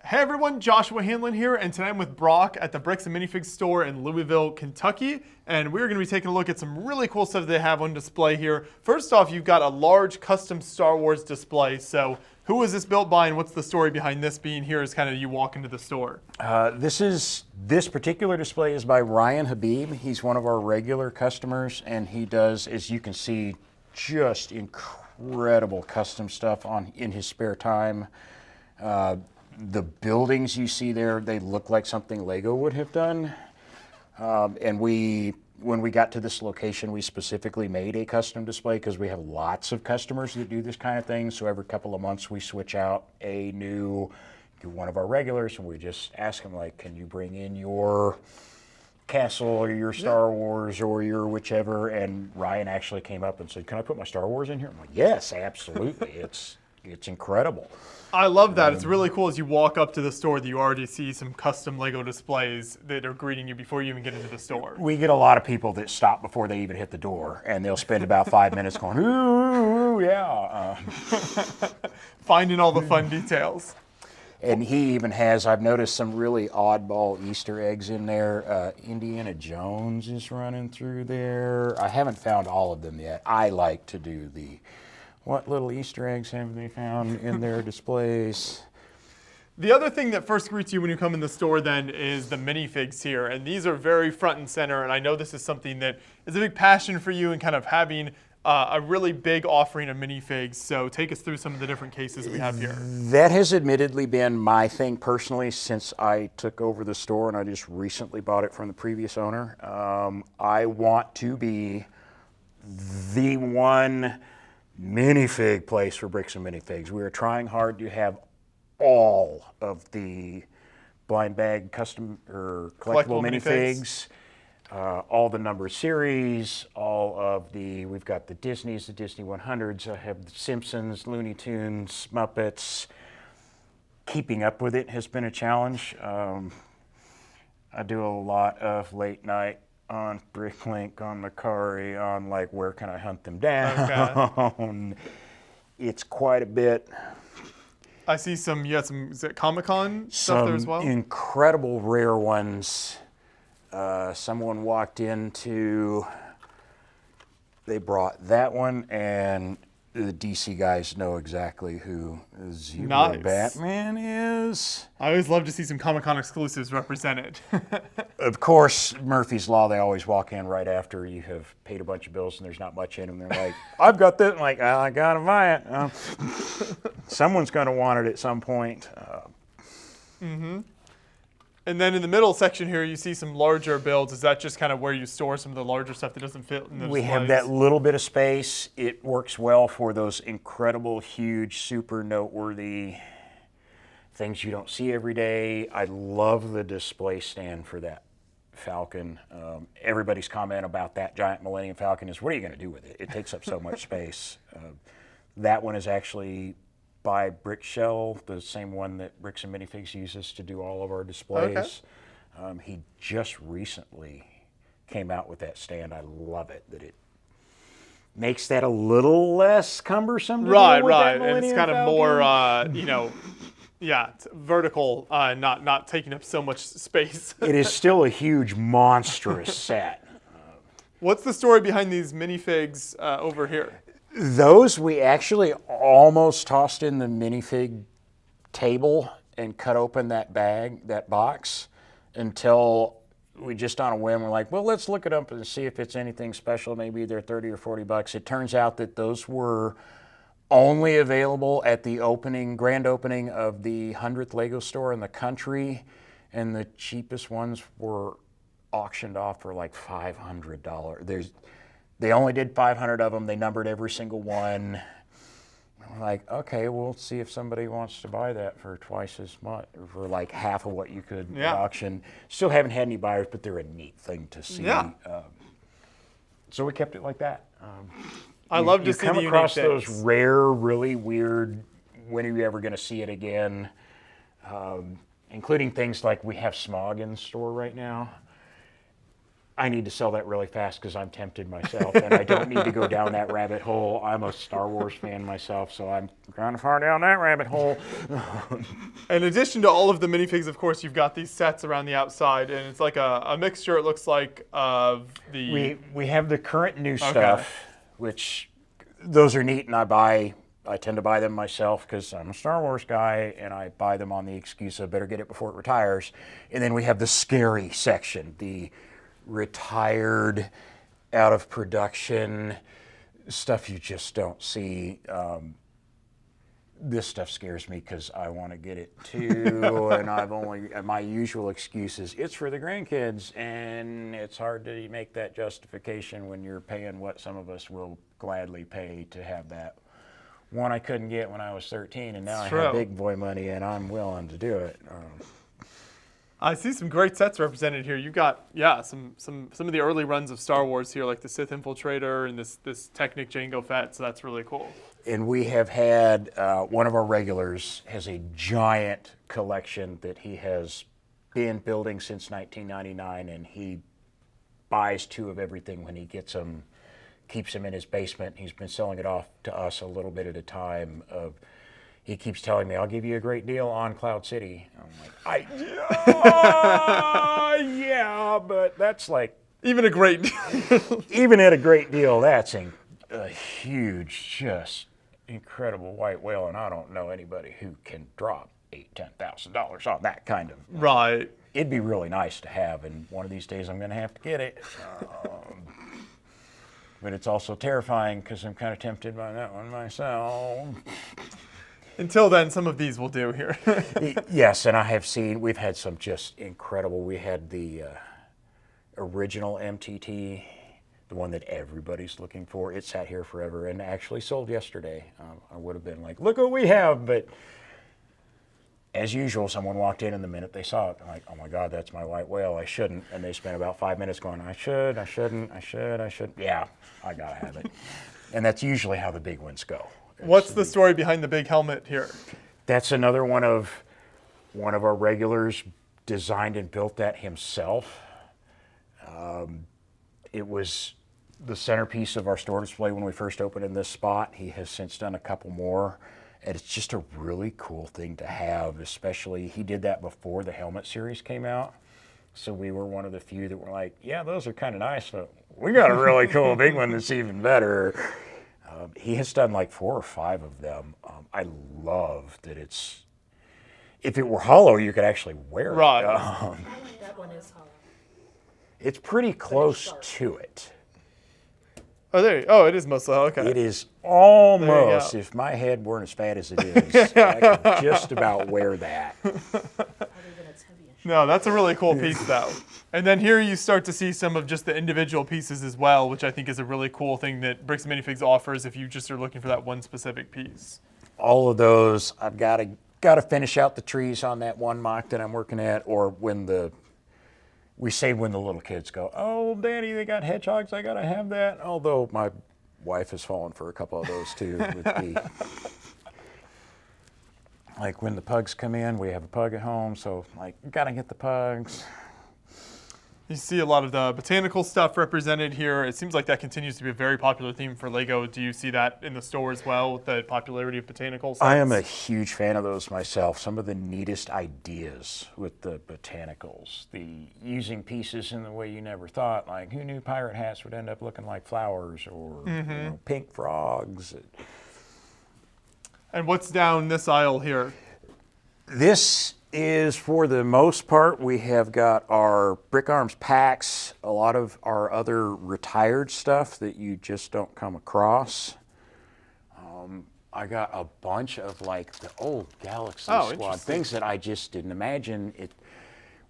Hey everyone, Joshua Hanlon here, and today I'm with Brock at the Bricks and Minifigs store in Louisville, Kentucky, and we're going to be taking a look at some really cool stuff they have on display here. First off, you've got a large custom Star Wars display, so who was this built by and what's the story behind this being here as kind of you walk into the store? This particular display is by Ryan Habib. He's one of our regular customers, and he does, as you can see, just incredible custom stuff in his spare time. The buildings you see there, they look like something Lego would have done. And when we got to this location, we specifically made a custom display because we have lots of customers that do this kind of thing. So every couple of months we switch out one of our regulars, and we just ask them, like, can you bring in your castle or your Star Wars or your whichever? And Ryan actually came up and said, can I put my Star Wars in here? I'm like, yes, absolutely. It's incredible. I love that. It's really cool as you walk up to the store that you already see some custom Lego displays that are greeting you before you even get into the store. We get a lot of people that stop before they even hit the door, and they'll spend about 5 minutes going, ooh, yeah. Finding all the fun details. And he even has, I've noticed some really oddball Easter eggs in there. Indiana Jones is running through there. I haven't found all of them yet. I like to do what little Easter eggs have they found in their displays? The other thing that first greets you when you come in the store then is the minifigs here, and these are very front and center, and I know this is something that is a big passion for you and kind of having a really big offering of minifigs, so take us through some of the different cases we have here. That has admittedly been my thing personally since I took over the store, and I just recently bought it from the previous owner. I want to be the one minifig place for Bricks and Minifigs. We are trying hard to have all of the blind bag custom or collectible minifigs, all the number series, we've got the Disneys, the Disney 100s, I have the Simpsons, Looney Tunes, Muppets. Keeping up with it has been a challenge. I do a lot of late night on Bricklink, on Macari, on like where can I hunt them down. Okay. It's quite a bit. I see you had some, is it Comic-Con stuff there as well? Some incredible rare ones. Someone walked into, they brought that one, and the DC guys know exactly who Zero Batman is. I always love to see some Comic-Con exclusives represented. Of course, Murphy's Law, they always walk in right after you have paid a bunch of bills and there's not much in them. They're like, I've got this. I'm like, I got to buy it. Someone's going to want it at some point. And then in the middle section here, you see some larger builds. Is that just kind of where you store some of the larger stuff that doesn't fit in the We displays? have that little bit of space. It works well for those incredible, huge, super noteworthy things you don't see every day. I love the display stand for that Falcon. Everybody's comment about that giant Millennium Falcon is, what are you going to do with it? It takes up so much space. That one is actually by Brickshell, the same one that Bricks and Minifigs uses to do all of our displays. Okay. He just recently came out with that stand. I love it, that it makes that a little less cumbersome to right, deal with. Right, and it's kind of more, it's vertical, not taking up so much space. It is still a huge, monstrous set. What's the story behind these minifigs over here? Those we actually almost tossed in the minifig table and cut open that box, until we just on a whim were like, well, let's look it up and see if it's anything special. Maybe they're 30 or 40 bucks. It turns out that those were only available at the grand opening of the 100th Lego store in the country, and the cheapest ones were auctioned off for like $500. They only did 500 of them. They numbered every single one. We're like, okay, we'll see if somebody wants to buy that for twice as much, for like half of what you could auction. Still haven't had any buyers, but they're a neat thing to see. Yeah. So we kept it like that. I love to see the unique come across things. those rare, really weird, when are you ever going to see it again? Including things like we have Smog in the store right now. I need to sell that really fast because I'm tempted myself, and I don't need to go down that rabbit hole. I'm a Star Wars fan myself, so I'm kind of far down that rabbit hole. In addition to all of the minifigs, of course, you've got these sets around the outside, and it's like a mixture, it looks like, of the... We have the current new stuff, which those are neat, and I tend to buy them myself because I'm a Star Wars guy, and I buy them on the excuse of better get it before it retires. And then we have the scary section, the retired, out of production stuff you just don't see. This stuff scares me because I want to get it too, and my usual excuse is it's for the grandkids, and it's hard to make that justification when you're paying what some of us will gladly pay to have that one I couldn't get when I was 13, and now I have big boy money, and I'm willing to do it. I see some great sets represented here. You've got, some of the early runs of Star Wars here, like the Sith Infiltrator and this Technic Jango Fett, so that's really cool. And we have had, one of our regulars has a giant collection that he has been building since 1999, and he buys 2 of everything when he gets them, keeps them in his basement. He's been selling it off to us a little bit at a time. He keeps telling me, I'll give you a great deal on Cloud City. I'm like, yeah, but that's like... Even a great deal. Even at a great deal, that's a huge, just incredible white whale, and I don't know anybody who can drop $8,000-$10,000 on that kind of... Right. It'd be really nice to have, and one of these days I'm going to have to get it. But it's also terrifying because I'm kind of tempted by that one myself. Until then, some of these will do here. Yes, and we've had some just incredible. We had the original MTT, the one that everybody's looking for. It sat here forever and actually sold yesterday. I would have been like, look what we have, but as usual, someone walked in and the minute they saw it, they're like, oh my God, that's my white whale, I shouldn't. And they spent about 5 minutes going, I shouldn't. Yeah, I gotta have it. And that's usually how the big ones go. What's the story behind the big helmet here? That's another one of our regulars designed and built that himself. It was the centerpiece of our store display when we first opened in this spot. He has since done a couple more, and it's just a really cool thing to have, especially he did that before the helmet series came out. So we were one of the few that were like, yeah, those are kind of nice, but we got a really cool big one that's even better. He has done like 4 or 5 of them. I love that if it were hollow, you could actually wear it. Right. That one is hollow. It's pretty close to it. Oh, it is mostly hollow. Okay. It is almost, if my head weren't as fat as it is, I could just about wear that. No, that's a really cool piece, though. And then here you start to see some of just the individual pieces as well, which I think is a really cool thing that Bricks and Minifigs offers if you just are looking for that one specific piece. All of those, I've got to finish out the trees on that one mock that I'm working at, or when the little kids go, oh, Daddy, they got hedgehogs, I got to have that. Although my wife has fallen for a couple of those, too, with the... Like when the pugs come in, we have a pug at home, so like, gotta get the pugs. You see a lot of the botanical stuff represented here. It seems like that continues to be a very popular theme for LEGO. Do you see that in the store as well, with the popularity of botanicals? I am a huge fan of those myself. Some of the neatest ideas with the botanicals. The using pieces in the way you never thought, like who knew pirate hats would end up looking like flowers, or pink frogs. And what's down this aisle here? This is, for the most part, we have got our Brick Arms packs, a lot of our other retired stuff that you just don't come across. I got a bunch of like the old Galaxy Squad, things that I just didn't imagine.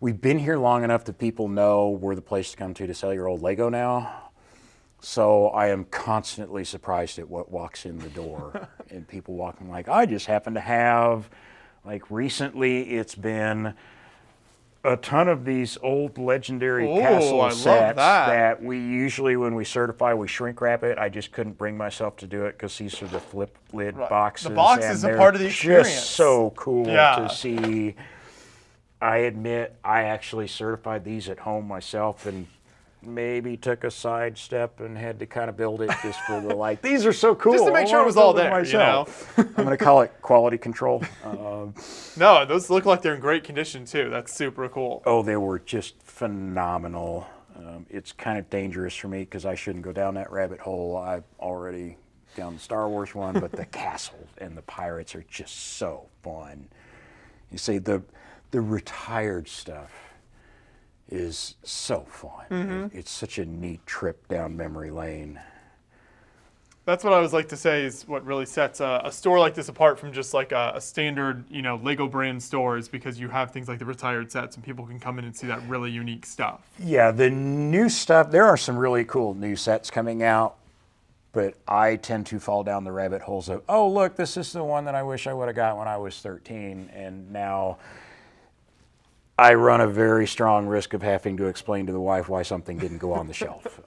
We've been here long enough that people know we're the place to come to sell your old Lego now. So I am constantly surprised at what walks in the door and people walking like, I just happen to have, like recently it's been a ton of these old legendary castle sets that we usually, when we certify, we shrink wrap it. I just couldn't bring myself to do it because these are the flip lid boxes. The box is a part of the experience. Just so cool to see. I admit I actually certified these at home myself, and maybe took a sidestep and had to kind of build it just for the like. These are so cool. Just to make sure it was all there, you know? I'm going to call it quality control. No, those look like they're in great condition too. That's super cool. Oh, they were just phenomenal. It's kind of dangerous for me because I shouldn't go down that rabbit hole. I've already down the Star Wars one, but the castle and the pirates are just so fun. You see, the retired stuff is so fun. It's such a neat trip down memory lane. That's what I always like to say is what really sets a store like this apart from just like a standard, you know, Lego brand store is because you have things like the retired sets and people can come in and see that really unique stuff. Yeah, the new stuff, there are some really cool new sets coming out, but I tend to fall down the rabbit holes of, oh, look, this is the one that I wish I would have got when I was 13, and now I run a very strong risk of having to explain to the wife why something didn't go on the shelf.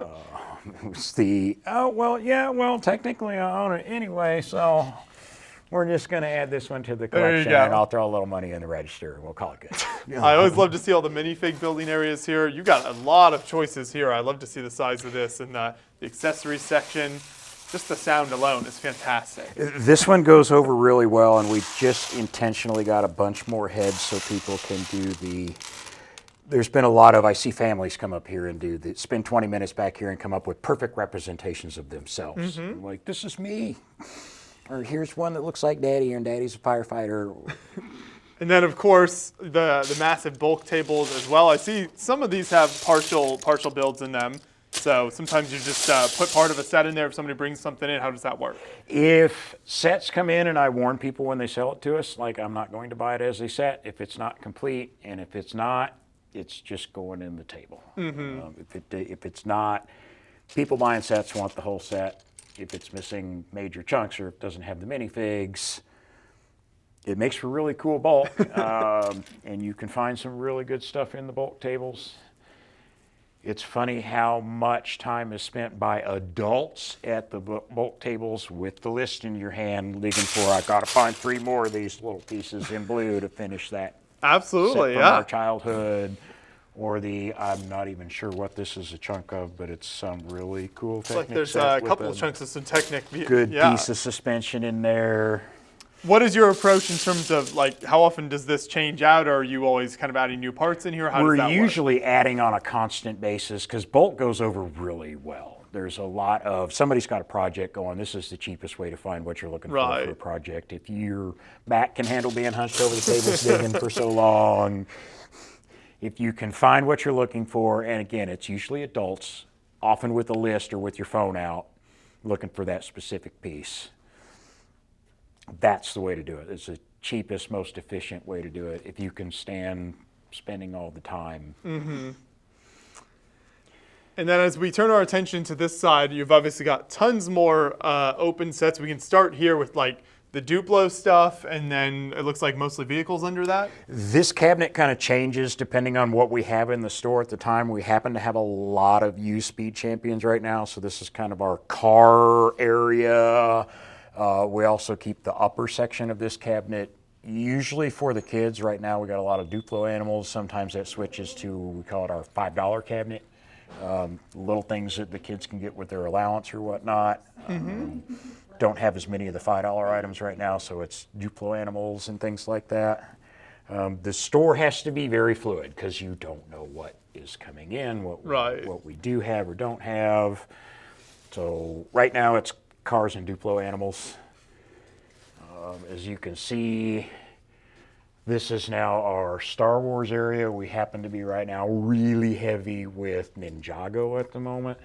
It's the, oh, well, yeah, well, technically I own it anyway, so we're just going to add this one to the collection, and I'll throw a little money in the register, and we'll call it good. I always love to see all the minifig building areas here. You got a lot of choices here. I love to see the size of this and the accessories section. Just the sound alone is fantastic. This one goes over really well, and we just intentionally got a bunch more heads so people can do the... There's been a lot of, I see families come up here and spend 20 minutes back here and come up with perfect representations of themselves. I'm like, this is me. Or here's one that looks like Daddy, and Daddy's a firefighter. And then, of course, the massive bulk tables as well. I see some of these have partial builds in them. So sometimes you just put part of a set in there if somebody brings something in. How does that work? If sets come in, and I warn people when they sell it to us, like I'm not going to buy it as a set if it's not complete, and if it's not, it's just going in the table. If it's not, people buying sets want the whole set. If it's missing major chunks or it doesn't have the minifigs, it makes for really cool bulk. And you can find some really good stuff in the bulk tables. It's funny how much time is spent by adults at the bulk tables with the list in your hand, looking for, I gotta find 3 more of these little pieces in blue to finish that. Absolutely, set from our childhood, or the, I'm not even sure what this is a chunk of, but it's some really cool Technic. Like there's set a couple of chunks of some Technic. Good piece of suspension in there. What is your approach in terms of, like, how often does this change out, or are you always kind of adding new parts in here? How does that work? We're usually adding on a constant basis because bulk goes over really well. There's a lot of, somebody's got a project going, this is the cheapest way to find what you're looking for a project. If your back can handle being hunched over the tables digging for so long, if you can find what you're looking for, and again, it's usually adults, often with a list or with your phone out, looking for that specific piece. That's the way to do it. It's the cheapest, most efficient way to do it if you can stand spending all the time. And then as we turn our attention to this side, you've obviously got tons more open sets. We can start here with like the Duplo stuff, and then it looks like mostly vehicles under that. This cabinet kind of changes depending on what we have in the store at the time. We happen to have a lot of used Speed Champions right now, so this is kind of our car area. We also keep the upper section of this cabinet usually for the kids. Right now we got a lot of Duplo animals. Sometimes that switches to, we call it our $5 cabinet. Little things that the kids can get with their allowance or whatnot. Don't have as many of the $5 items right now, so it's Duplo animals and things like that. The store has to be very fluid because you don't know what is coming in, what we do have or don't have. So right now it's cars and Duplo animals. As you can see, this is now our Star Wars area. We happen to be right now really heavy with Ninjago at the moment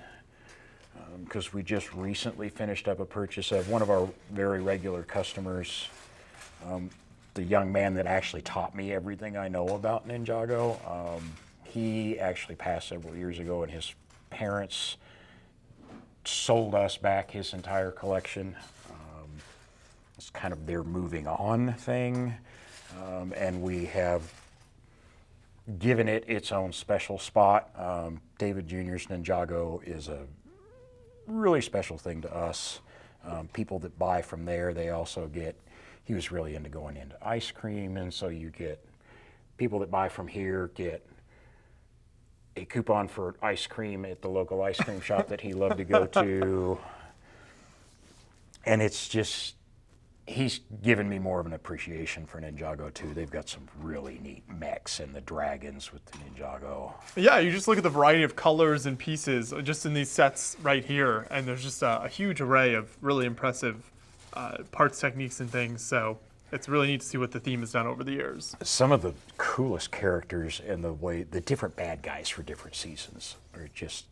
because we just recently finished up a purchase of one of our very regular customers, the young man that actually taught me everything I know about Ninjago. He actually passed several years ago, and his parents sold us back his entire collection. It's kind of their moving on thing. And we have given it its own special spot. David Jr.'s Ninjago is a really special thing to us. People that buy from there, they also get, he was really into going into ice cream, and so you get, people that buy from here get a coupon for ice cream at the local ice cream shop that he loved to go to. And it's just, he's given me more of an appreciation for Ninjago too. They've got some really neat mechs and the dragons with the Ninjago. Yeah, you just look at the variety of colors and pieces just in these sets right here, and there's just a huge array of really impressive parts, techniques, and things. So it's really neat to see what the theme has done over the years. Some of the coolest characters and the different bad guys for different seasons are just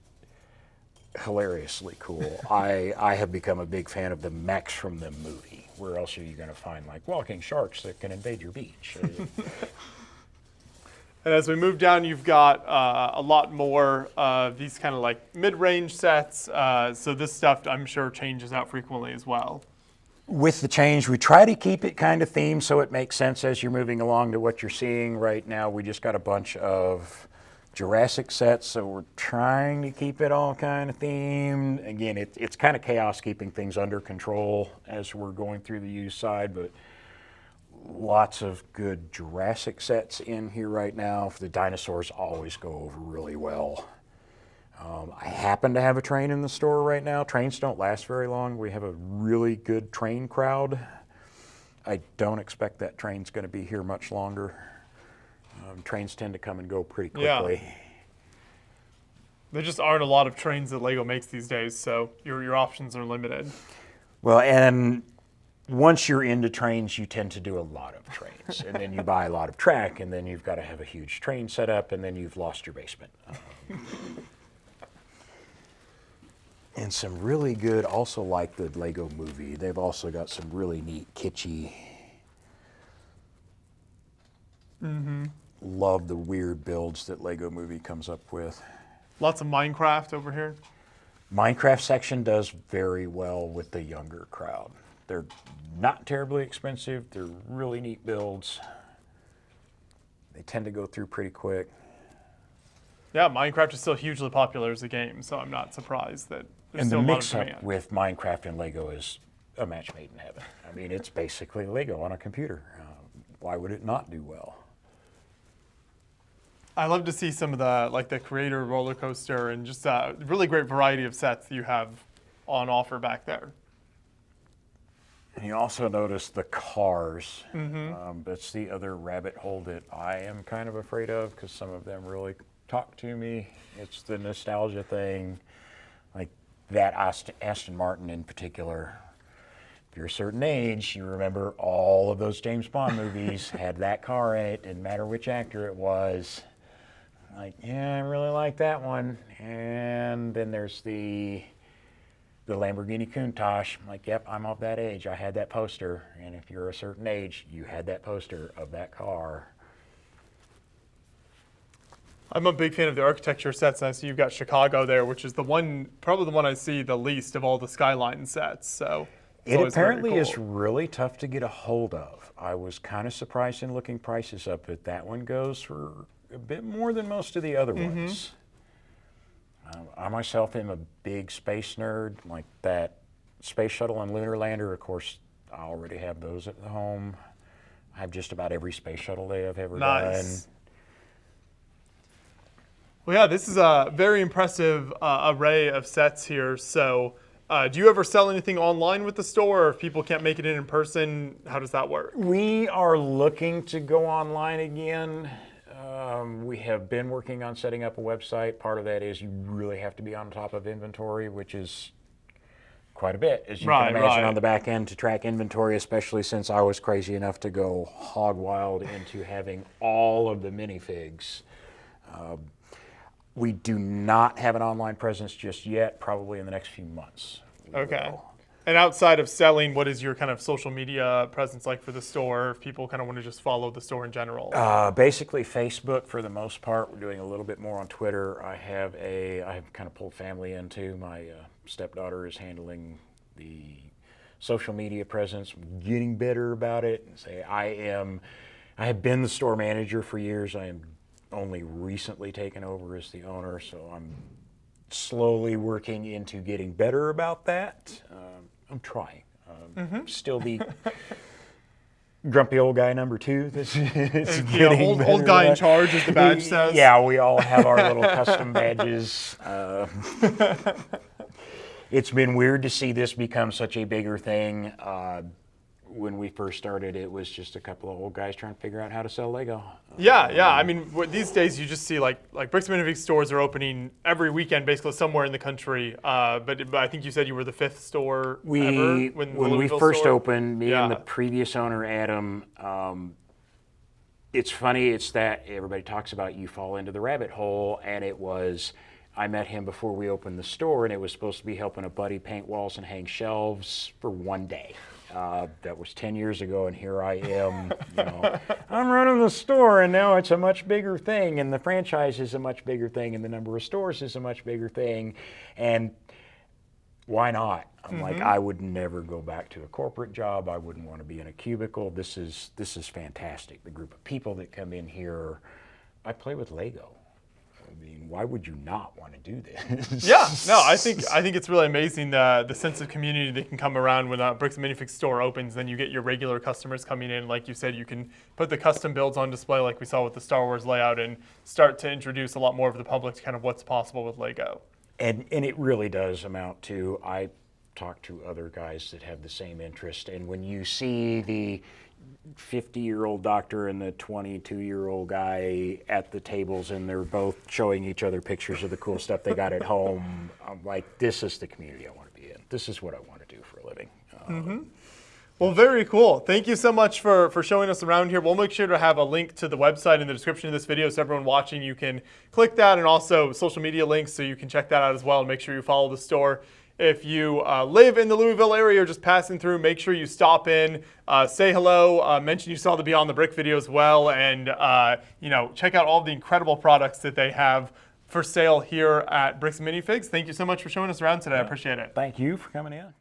hilariously cool. I have become a big fan of the mechs from the movie. Where else are you going to find like walking sharks that can invade your beach? And as we move down, you've got a lot more of these kind of like mid-range sets. So this stuff, I'm sure, changes out frequently as well. With the change, we try to keep it kind of themed so it makes sense as you're moving along to what you're seeing right now. We just got a bunch of Jurassic sets, so we're trying to keep it all kind of themed. Again, it's kind of chaos keeping things under control as we're going through the used side, but lots of good Jurassic sets in here right now. The dinosaurs always go over really well. I happen to have a train in the store right now. Trains don't last very long. We have a really good train crowd. I don't expect that train's going to be here much longer. Trains tend to come and go pretty quickly. Yeah. There just aren't a lot of trains that LEGO makes these days, so your options are limited. Well, and once you're into trains, you tend to do a lot of trains. And then you buy a lot of track, and then you've got to have a huge train set up, and then you've lost your basement. And some really good, also like the LEGO Movie, they've also got some really neat, kitschy. Love the weird builds that LEGO Movie comes up with. Lots of Minecraft over here. Minecraft section does very well with the younger crowd. They're not terribly expensive. They're really neat builds. They tend to go through pretty quick. Yeah, Minecraft is still hugely popular as a game, so I'm not surprised that there's still a lot of demand. And the mix-up with Minecraft and LEGO is a match made in heaven. I mean, it's basically LEGO on a computer. Why would it not do well? I love to see some of the creator roller coaster and just a really great variety of sets that you have on offer back there. And you also notice the cars. That's the other rabbit hole that I am kind of afraid of because some of them really talk to me. It's the nostalgia thing, like that Aston Martin in particular. If you're a certain age, you remember all of those James Bond movies had that car in it. Didn't matter which actor it was. Like, yeah, I really like that one. And then there's the Lamborghini Countach. I'm like, yep, I'm of that age. I had that poster. And if you're a certain age, you had that poster of that car. I'm a big fan of the architecture sets, and I see you've got Chicago there, which is probably the one I see the least of all the Skyline sets. So it apparently is really tough to get a hold of. I was kind of surprised in looking prices up, but that one goes for a bit more than most of the other ones. I myself am a big space nerd, like that Space Shuttle and Lunar Lander. Of course, I already have those at home. I have just about every space shuttle they have ever done. Well, yeah, this is a very impressive array of sets here. So do you ever sell anything online with the store, or if people can't make it in person, how does that work? We are looking to go online again. We have been working on setting up a website. Part of that is you really have to be on top of inventory, which is quite a bit, as you can imagine, on the back end to track inventory, especially since I was crazy enough to go hog wild into having all of the minifigs. We do not have an online presence just yet, probably in the next few months. Okay. And outside of selling, what is your kind of social media presence like for the store, if people kind of want to just follow the store in general? Basically Facebook for the most part. We're doing a little bit more on Twitter. I have kind of pulled family into. My stepdaughter is handling the social media presence, getting better about it. I have been the store manager for years. I am only recently taken over as the owner, so I'm slowly working into getting better about that. I'm trying. Still grumpy old guy number 2. This is Yeah, old guy in charge, as the badge says. Yeah, we all have our little custom badges. It's been weird to see this become such a bigger thing. When we first started, it was just a couple of old guys trying to figure out how to sell Lego. Yeah. I mean, these days you just see like Bricks and Minifigs stores are opening every weekend, basically somewhere in the country. But I think you said you were the 5th store ever when the we Louisville first store? opened, me and the previous owner, Adam. It's funny. It's that everybody talks about you fall into the rabbit hole, and it was. I met him before we opened the store, and it was supposed to be helping a buddy paint walls and hang shelves for one day. That was 10 years ago, and here I am. I'm running the store, and now it's a much bigger thing, and the franchise is a much bigger thing, and the number of stores is a much bigger thing, and why not? I'm like, I would never go back to a corporate job. I wouldn't want to be in a cubicle. This is fantastic. The group of people that come in here, I play with Lego. I mean, why would you not want to do this? Yeah, no, I think it's really amazing the sense of community that can come around when a Bricks and Minifigs store opens. Then you get your regular customers coming in. Like you said, you can put the custom builds on display like we saw with the Star Wars layout and start to introduce a lot more of the public to kind of what's possible with Lego. And it really does amount to, I talk to other guys that have the same interest, and when you see the 50-year-old doctor and the 22-year-old guy at the tables, and they're both showing each other pictures of the cool stuff they got at home. I'm like, this is the community I want to be in. This is what I want to do for a living. Well, very cool. Thank you so much for showing us around here. We'll make sure to have a link to the website in the description of this video, so everyone watching, you can click that, and also social media links, so you can check that out as well, and make sure you follow the store. If you live in the Louisville area or just passing through, make sure you stop in, say hello, mention you saw the Beyond the Brick video as well, and check out all the incredible products that they have for sale here at Bricks and Minifigs. Thank you so much for showing us around today. I appreciate it. Thank you for coming in.